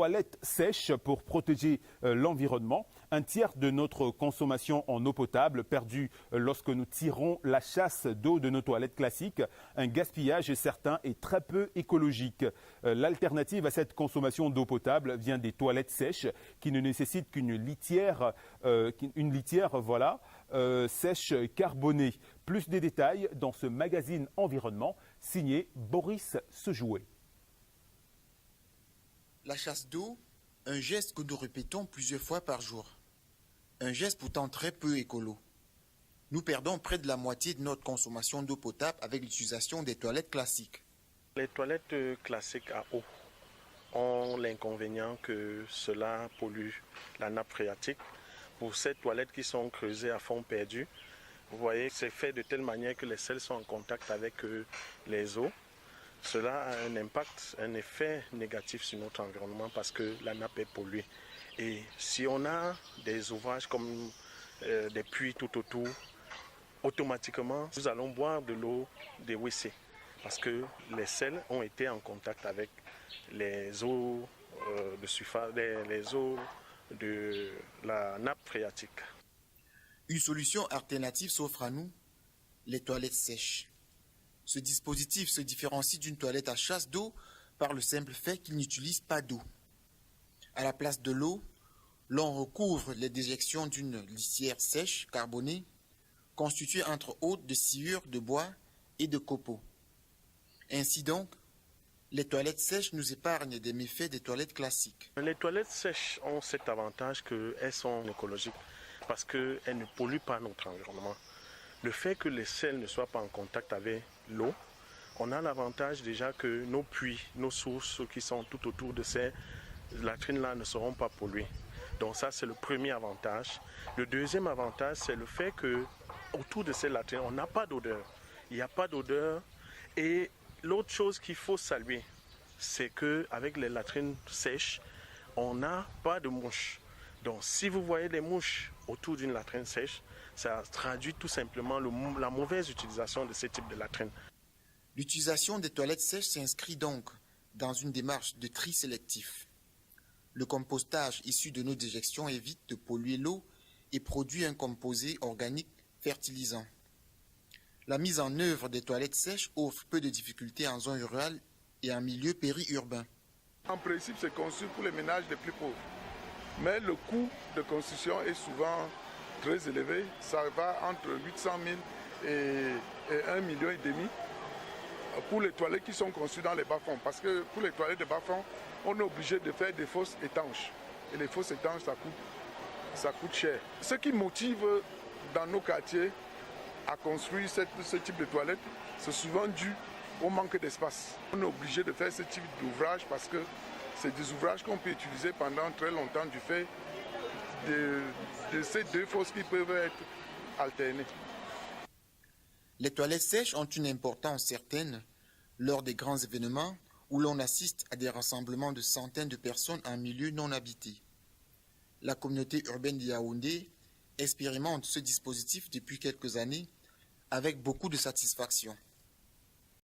toilettes sèches pour protéger l'environnement. Un tiers de notre consommation en eau potable perdue lorsque nous tirons la chasse d'eau de nos toilettes classiques. Un gaspillage certain et très peu écologique. L'alternative à cette consommation d'eau potable vient des toilettes sèches qui ne nécessitent qu'une litière, sèche carbonée. Plus de détails dans ce magazine Environnement signé Boris Sejoué. La chasse d'eau, un geste que nous répétons plusieurs fois par jour. Un geste pourtant très peu écolo. Nous perdons près de la moitié de notre consommation d'eau potable avec l'utilisation des toilettes classiques. Les toilettes classiques à eau ont l'inconvénient que cela pollue la nappe phréatique. Pour ces toilettes qui sont creusées à fond perdu, vous voyez, c'est fait de telle manière que les sels sont en contact avec les eaux. Cela a un impact, un effet négatif sur notre environnement parce que la nappe est polluée. Et si on a des ouvrages comme des puits tout autour, automatiquement, nous allons boire de l'eau des WC parce que les sels ont été en contact avec les eaux de surface, les eaux de la nappe phréatique. Une solution alternative s'offre à nous, les toilettes sèches. Ce dispositif se différencie d'une toilette à chasse d'eau par le simple fait qu'il n'utilise pas d'eau. À la place de l'eau, l'on recouvre les déjections d'une litière sèche carbonée constituée entre autres de sciure de bois et de copeaux. Ainsi donc, les toilettes sèches nous épargnent des méfaits des toilettes classiques. Les toilettes sèches ont cet avantage qu'elles sont écologiques parce qu'elles ne polluent pas notre environnement. Le fait que les sels ne soient pas en contact avec l'eau, on a l'avantage déjà que nos puits, nos sources qui sont tout autour de ces latrines-là ne seront pas polluées. Donc ça, c'est le premier avantage. Le deuxième avantage, c'est le fait que autour de ces latrines, on n'a pas d'odeur. Il n'y a pas d'odeur. Et l'autre chose qu'il faut saluer, c'est qu'avec les latrines sèches, on n'a pas de mouches. Donc si vous voyez des mouches autour d'une latrine sèche, ça traduit tout simplement la mauvaise utilisation de ce type de latrine. L'utilisation des toilettes sèches s'inscrit donc dans une démarche de tri sélectif. Le compostage issu de nos déjections évite de polluer l'eau et produit un composé organique fertilisant. La mise en œuvre des toilettes sèches offre peu de difficultés en zone rurale et en milieu périurbain. En principe, c'est conçu pour les ménages les plus pauvres. Mais le coût de construction est souvent très élevé. Ça va entre 800 000 et 1,5 million pour les toilettes qui sont conçues dans les bas-fonds. Parce que pour les toilettes de bas-fonds, on est obligé de faire des fosses étanches. Et les fosses étanches, ça coûte cher. Ce qui motive dans nos quartiers à construire ce type de toilettes, c'est souvent dû au manque d'espace. On est obligé de faire ce type d'ouvrage parce que c'est des ouvrages qu'on peut utiliser pendant très longtemps du fait de ces deux fosses qui peuvent être alternées. Les toilettes sèches ont une importance certaine lors des grands événements où l'on assiste à des rassemblements de centaines de personnes en milieu non habité. La communauté urbaine de Yaoundé expérimente ce dispositif depuis quelques années avec beaucoup de satisfaction.